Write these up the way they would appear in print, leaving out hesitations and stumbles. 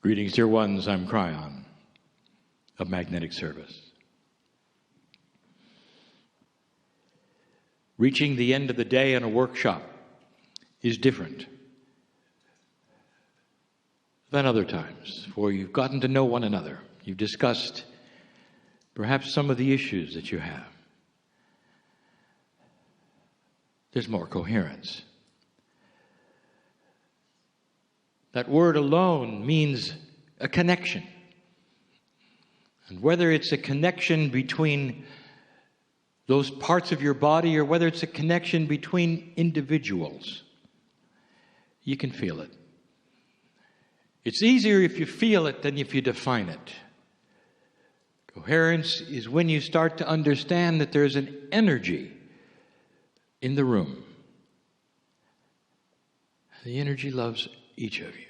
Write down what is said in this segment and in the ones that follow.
Greetings, dear ones. I'm Craion of Magnetic Service. Reaching the end of the day in a workshop is different than other times, for you've gotten to know one another. You've discussed perhaps some of the issues that you have. There's more coherence. That word alone means a connection. And whether it's a connection between those parts of your body or whether it's a connection between individuals, you can feel it. It's easier if you feel it than if you define it. Coherence is when you start to understand that there's an energy in the room. The energy loves each of you.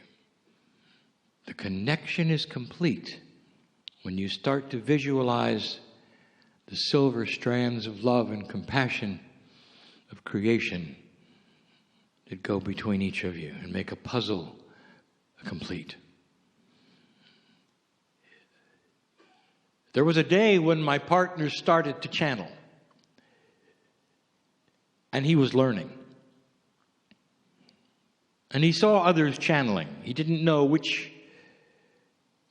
The connection is complete when you start to visualize the silver strands of love and compassion of creation that go between each of you and make a puzzle complete. There was a day when my partner started to channel, and he was learning. And he saw others channeling. He didn't know which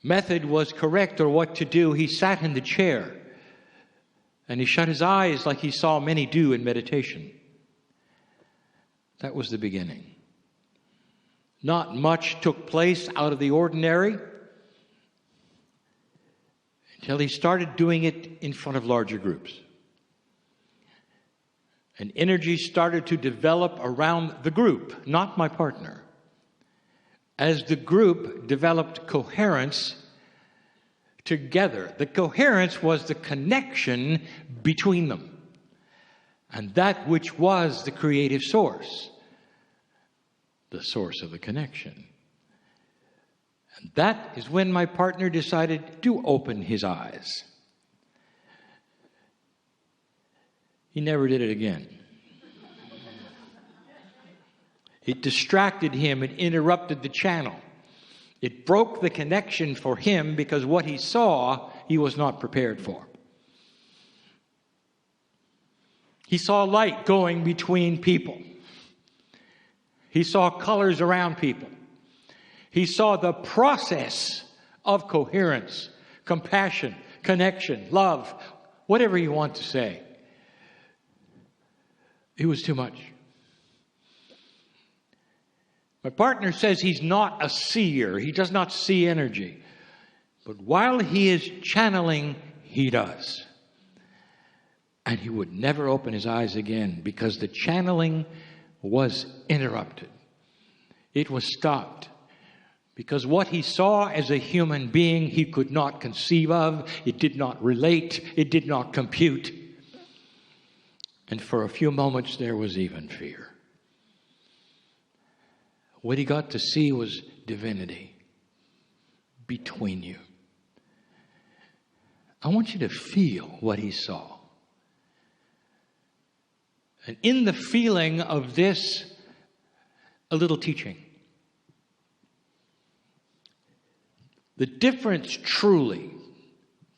method was correct or what to do. He sat in the chair and he shut his eyes like he saw many do in meditation. That was the beginning. Not much took place out of the ordinary until he started doing it in front of larger groups. And energy started to develop around the group, not my partner. As the group developed coherence together, the coherence was the connection between them. And that which was the creative source, the source of the connection. And that is when my partner decided to open his eyes. He never did it again. It distracted him. It interrupted the channel. It broke the connection for him because what he saw, he was not prepared for. He saw light going between people. He saw colors around people. He saw the process of coherence, compassion, connection, love, whatever you want to say. It was too much. My partner says he's not a seer. He does not see energy. But while he is channeling, he does. And he would never open his eyes again because the channeling was interrupted. It was stopped. Because what he saw as a human being, he could not conceive of. It did not relate. It did not compute. And for a few moments, there was even fear. What he got to see was divinity between you. I want you to feel what he saw. And in the feeling of this, a little teaching. The difference truly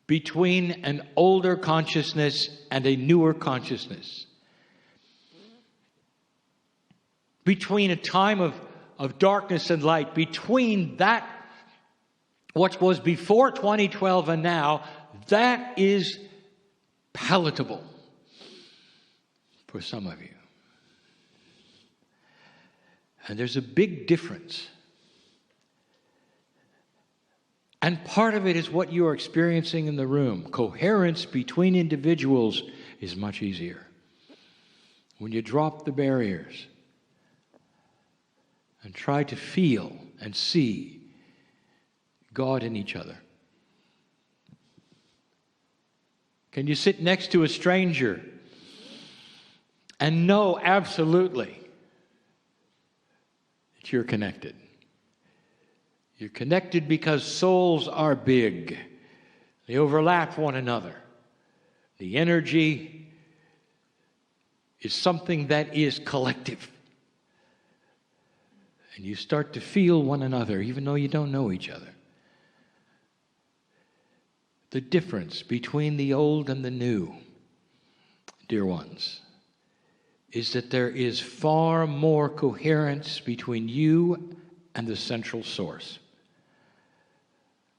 between an older consciousness and a newer consciousness, between a time of darkness and light, between that what was before 2012 and now, that is palatable for some of you. And there's a big difference. And part of it is what you are experiencing in the room. Coherence between individuals is much easier when you drop the barriers and try to feel and see God in each other. Can you sit next to a stranger and know absolutely that you're connected? You're connected because souls are big. They overlap one another. The energy is something that is collective. And you start to feel one another, even though you don't know each other. The difference between the old and the new, dear ones, is that there is far more coherence between you and the central source.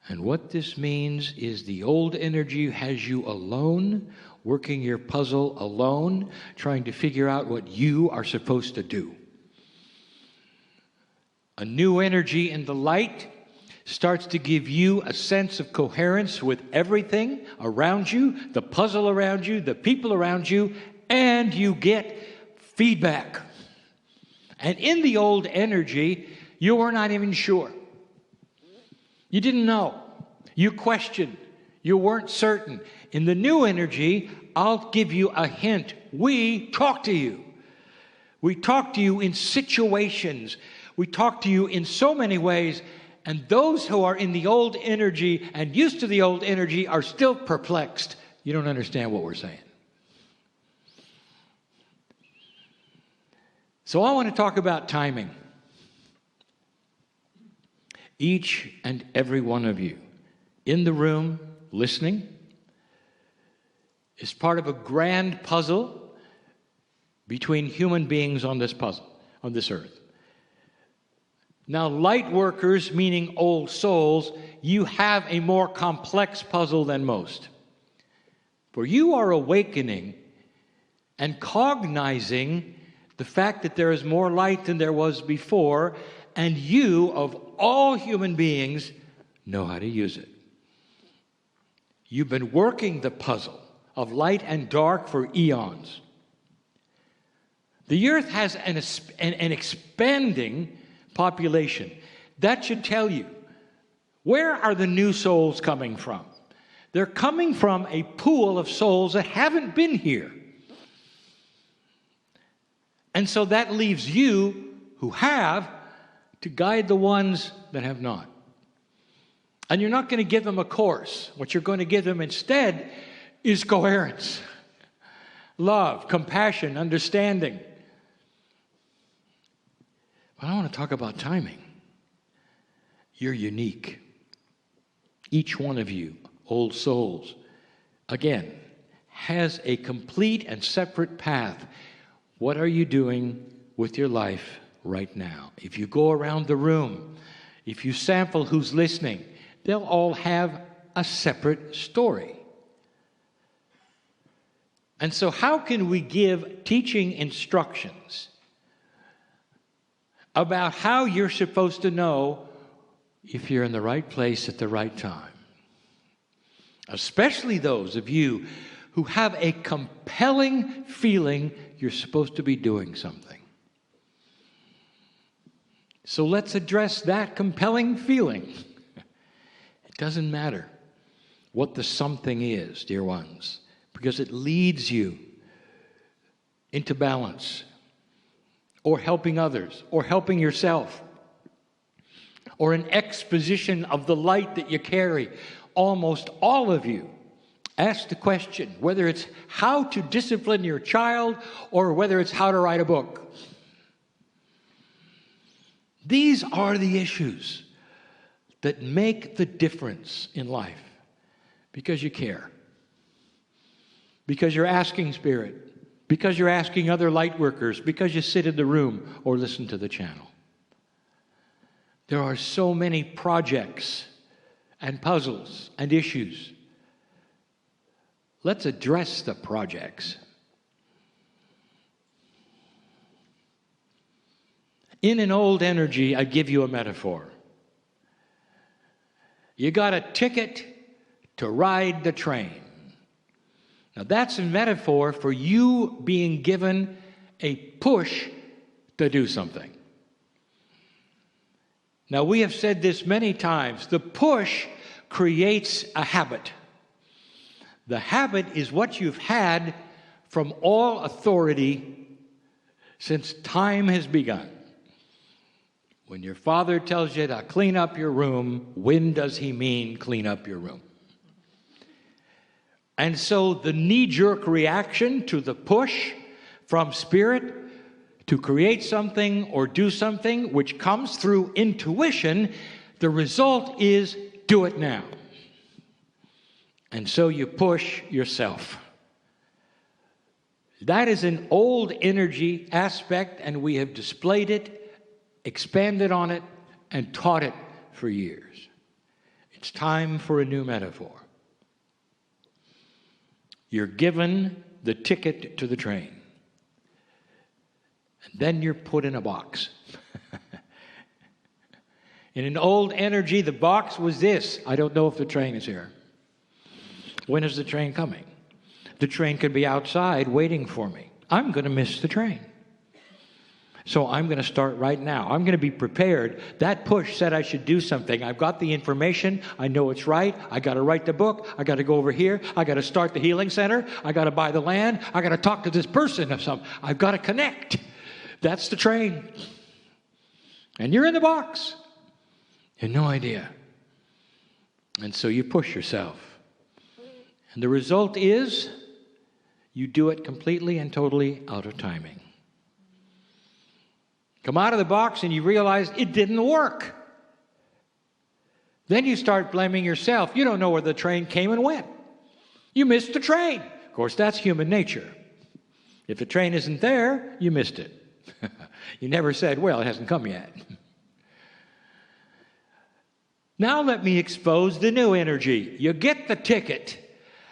And what this means is the old energy has you alone, working your puzzle alone, trying to figure out what you are supposed to do. A new energy in the light starts to give you a sense of coherence with everything around you, the puzzle around you, the people around you, and you get feedback. And in the old energy, you were not even sure. You didn't know. You questioned. You weren't certain. In the new energy, I'll give you a hint. We talk to you. We talk to you in situations. We talk to you in so many ways. And those who are in the old energy and used to the old energy are still perplexed. You don't understand what we're saying. So I want to talk about timing. Each and every one of you in the room listening is part of a grand puzzle between human beings on this earth. Now, light workers, meaning old souls, you have a more complex puzzle than most. For you are awakening and cognizing the fact that there is more light than there was before, and you, of all human beings, know how to use it. You've been working the puzzle of light and dark for eons. The earth has an expanding population. That should tell you, where are the new souls coming from? They're coming from a pool of souls that haven't been here. And so that leaves you, who have, to guide the ones that have not. And you're not going to give them a course. What you're going to give them instead is coherence, love, compassion, understanding. But I want to talk about timing. You're unique. Each one of you, old souls, again, has a complete and separate path. What are you doing with your life right now? If you go around the room, if you sample who's listening, they'll all have a separate story. And so how can we give teaching instructions about how you're supposed to know if you're in the right place at the right time? Especially those of you who have a compelling feeling you're supposed to be doing something. So let's address that compelling feeling. It doesn't matter what the something is, dear ones, because it leads you into balance, or helping others, or helping yourself, or an exposition of the light that you carry. Almost all of you ask the question, whether it's how to discipline your child or whether it's how to write a book. These are the issues that make the difference in life, because you care, because you're asking Spirit, because you're asking other light workers, because you sit in the room or listen to the channel. There are so many projects and puzzles and issues. Let's address the projects. In an old energy, I give you a metaphor. You got a ticket to ride the train. Now that's a metaphor for you being given a push to do something. Now we have said this many times. The push creates a habit. The habit is what you've had from all authority since time has begun. When your father tells you to clean up your room, when does he mean clean up your room? And so the knee-jerk reaction to the push from Spirit to create something or do something, which comes through intuition, the result is do it now. And so you push yourself. That is an old energy aspect, and we have displayed it, expanded on it, and taught it for years. It's time for a new metaphor. You're given the ticket to the train. And then you're put in a box. In an old energy, the box was this: I don't know if the train is here. When is the train coming? The train could be outside waiting for me. I'm going to miss the train. So I'm going to start right now. I'm going to be prepared. That push said I should do something. I've got the information. I know it's right. I got to write the book. I got to go over here. I got to start the healing center. I got to buy the land. I got to talk to this person of some. I've got to connect. That's the train. And you're in the box. You have no idea. And so you push yourself. And the result is you do it completely and totally out of timing. Come out of the box and you realize it didn't work. Then you start blaming yourself. You don't know where the train came and went. You missed the train. Of course, that's human nature. If the train isn't there, you missed it. You never said, well, it hasn't come yet. Now let me expose the new energy. You get the ticket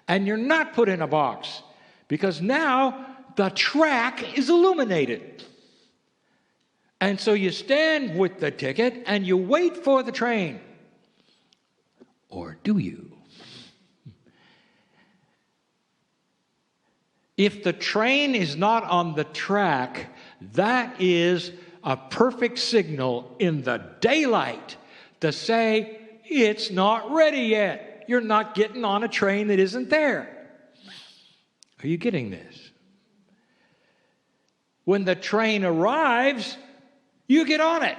and you're not put in a box, because now the track is illuminated. And so you stand with the ticket and you wait for the train. Or do you? If the train is not on the track, that is a perfect signal in the daylight to say it's not ready yet. You're not getting on a train that isn't there. Are you getting this? When the train arrives, you get on it.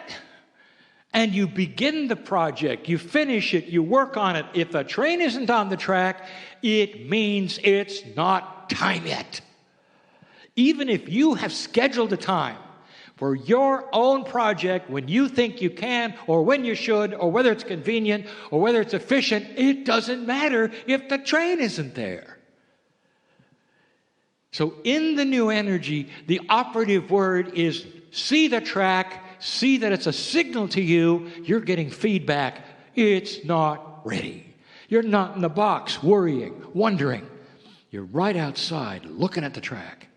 And you begin the project. You finish it. You work on it. If the train isn't on the track, it means it's not time yet. Even if you have scheduled a time for your own project when you think you can, or when you should, or whether it's convenient, or whether it's efficient, it doesn't matter if the train isn't there. So in the new energy, the operative word is see the track, see that it's a signal to you. You're getting feedback. It's not ready. You're not in the box worrying, wondering. You're right outside looking at the track.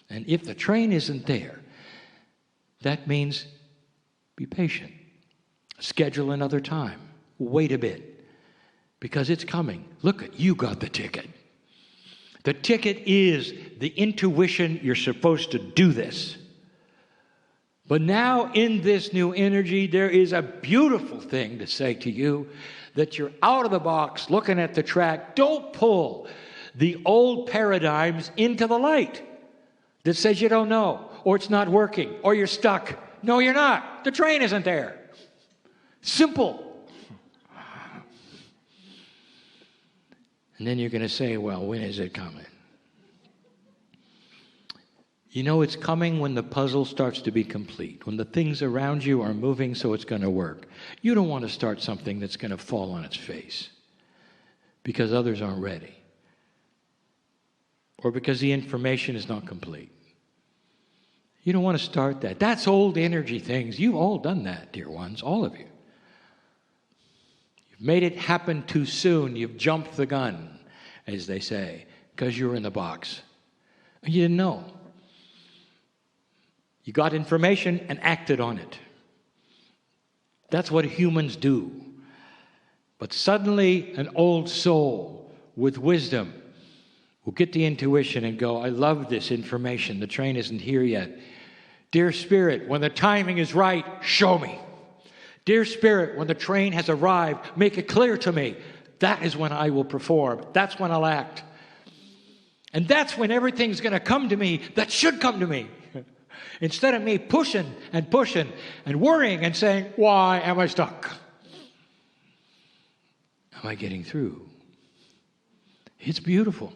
And if the train isn't there, that means be patient. Schedule another time. Wait a bit, because it's coming. Look, you got the ticket. The ticket is the intuition you're supposed to do this. But now in this new energy, there is a beautiful thing to say to you, that you're out of the box looking at the track. Don't pull the old paradigms into the light that says you don't know, or it's not working, or you're stuck. No, you're not. The train isn't there. Simple. And then you're going to say, well, when is it coming? You know, it's coming when the puzzle starts to be complete, when the things around you are moving so it's going to work. You don't want to start something that's going to fall on its face because others aren't ready, or because the information is not complete. You don't want to start that. That's old energy things. You've all done that, dear ones, all of you. You've made it happen too soon. You've jumped the gun, as they say, because you were in the box. You didn't know. You got information and acted on it. That's what humans do. But suddenly, an old soul with wisdom will get the intuition and go, I love this information. The train isn't here yet. Dear Spirit, when the timing is right, show me. Dear Spirit, when the train has arrived, make it clear to me. That is when I will perform. That's when I'll act. And that's when everything's going to come to me that should come to me. Instead of me pushing and worrying and saying, why am I stuck? Am I getting through? It's beautiful.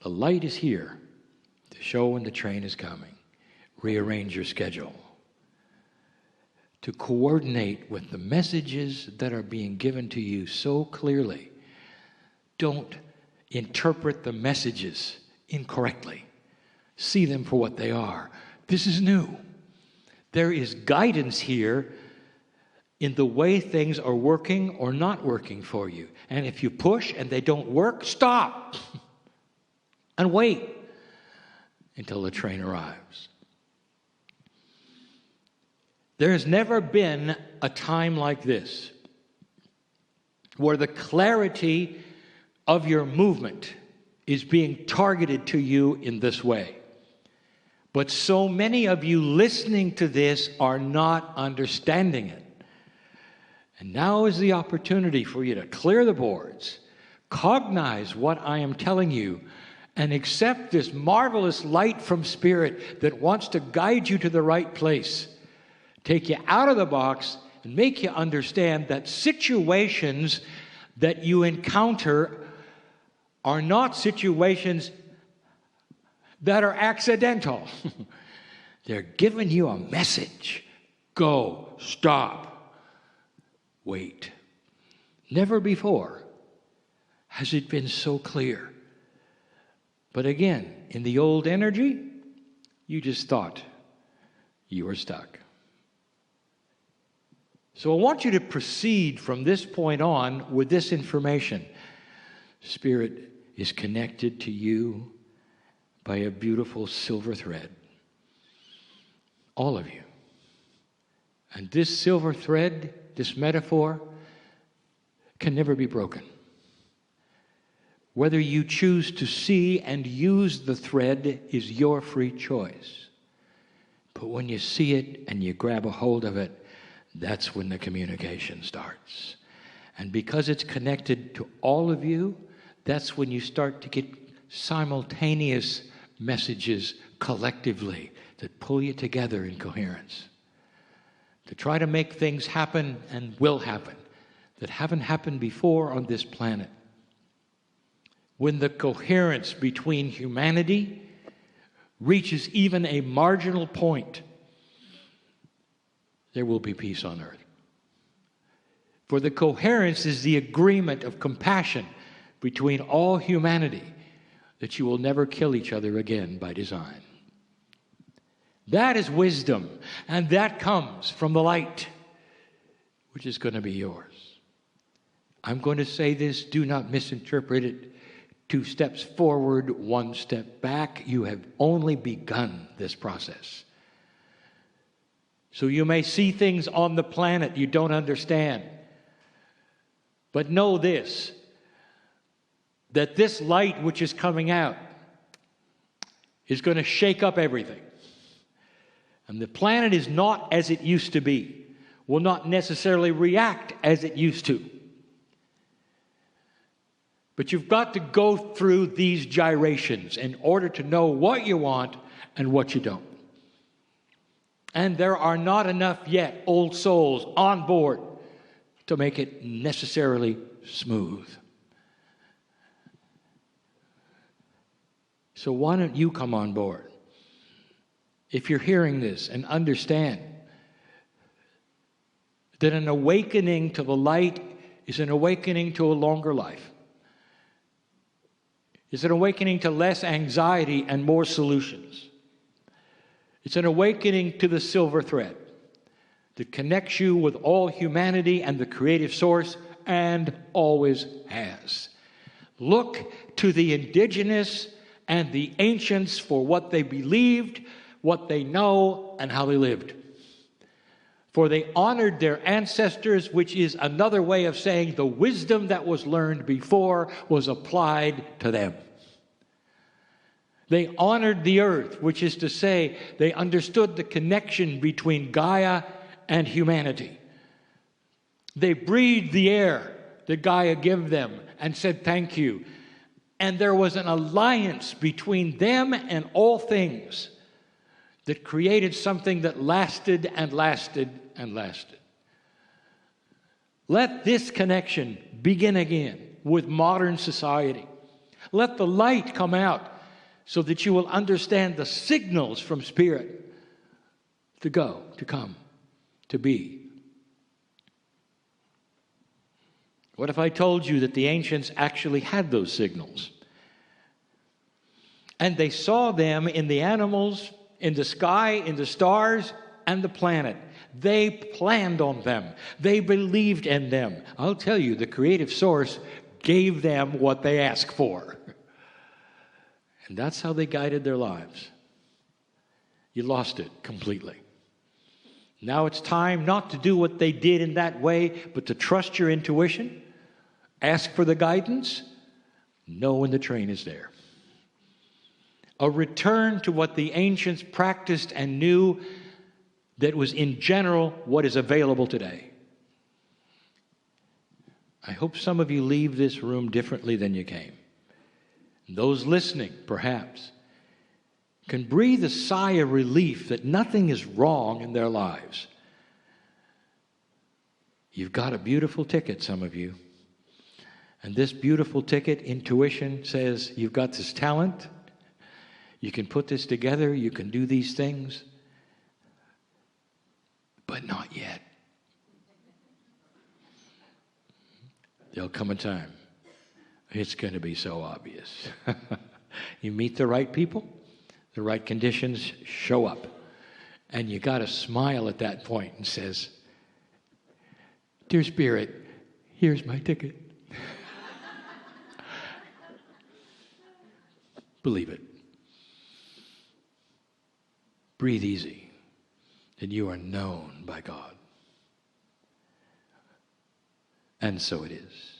The light is here to show when the train is coming. Rearrange your schedule to coordinate with the messages that are being given to you so clearly Don't interpret the messages incorrectly. See them for what they are. This is new. There is guidance here in the way things are working or not working for you. And if you push and they don't work, stop and wait until the train arrives. There has never been a time like this where the clarity of your movement is being targeted to you in this way. But so many of you listening to this are not understanding it. And now is the opportunity for you to clear the boards, cognize what I am telling you, and accept this marvelous light from Spirit that wants to guide you to the right place, take you out of the box, and make you understand that situations that you encounter are not situations that are accidental. They're giving you a message. Go, stop. Wait. Never before has it been so clear. But again, in the old energy, you just thought you were stuck. So I want you to proceed from this point on with this information. Spirit is connected to you by a beautiful silver thread. All of you. And this silver thread, this metaphor, can never be broken. Whether you choose to see and use the thread is your free choice. But when you see it and you grab a hold of it, that's when the communication starts. And because it's connected to all of you, that's when you start to get simultaneous messages collectively that pull you together in coherence. To try to make things happen and will happen that haven't happened before on this planet. When the coherence between humanity reaches even a marginal point, there will be peace on earth. For the coherence is the agreement of compassion between all humanity that you will never kill each other again by design. That is wisdom, and that comes from the light, which is going to be yours. I'm going to say this, do not misinterpret it. 2 steps forward, 1 step back. You have only begun this process. So you may see things on the planet you don't understand. But know this, that this light which is coming out is going to shake up everything. And the planet is not as it used to be, will not necessarily react as it used to. But you've got to go through these gyrations in order to know what you want and what you don't. And there are not enough yet old souls on board to make it necessarily smooth. So why don't you come on board? If you're hearing this and understand that an awakening to the light is an awakening to a longer life. It's an awakening to less anxiety and more solutions. It's an awakening to the silver thread that connects you with all humanity and the creative source and always has. Look to the indigenous and the ancients for what they believed, what they know, and how they lived. For they honored their ancestors, which is another way of saying the wisdom that was learned before was applied to them. They honored the earth, which is to say they understood the connection between Gaia and humanity. They breathed the air that Gaia gave them and said thank you. And there was an alliance between them and all things that created something that lasted and lasted and lasted. Let this connection begin again with modern society. Let the light come out so that you will understand the signals from Spirit to go, to come, to be. What if I told you that the ancients actually had those signals? And they saw them in the animals, in the sky, in the stars, and the planet. They planned on them. They believed in them. I'll tell you, the creative source gave them what they asked for. And that's how they guided their lives. You lost it completely. Now it's time not to do what they did in that way, but to trust your intuition, ask for the guidance, know when the train is there. A return to what the ancients practiced and knew that was in general what is available today. I hope some of you leave this room differently than you came. Those listening, perhaps, can breathe a sigh of relief that nothing is wrong in their lives. You've got a beautiful ticket, some of you. And this beautiful ticket, intuition, says you've got this talent. You can put this together. You can do these things. But not yet. There'll come a time. It's going to be so obvious. You meet the right people, the right conditions show up. And you got to smile at that point and says, "Dear Spirit, here's my ticket." Believe it. Breathe easy, that you are known by God. And so it is.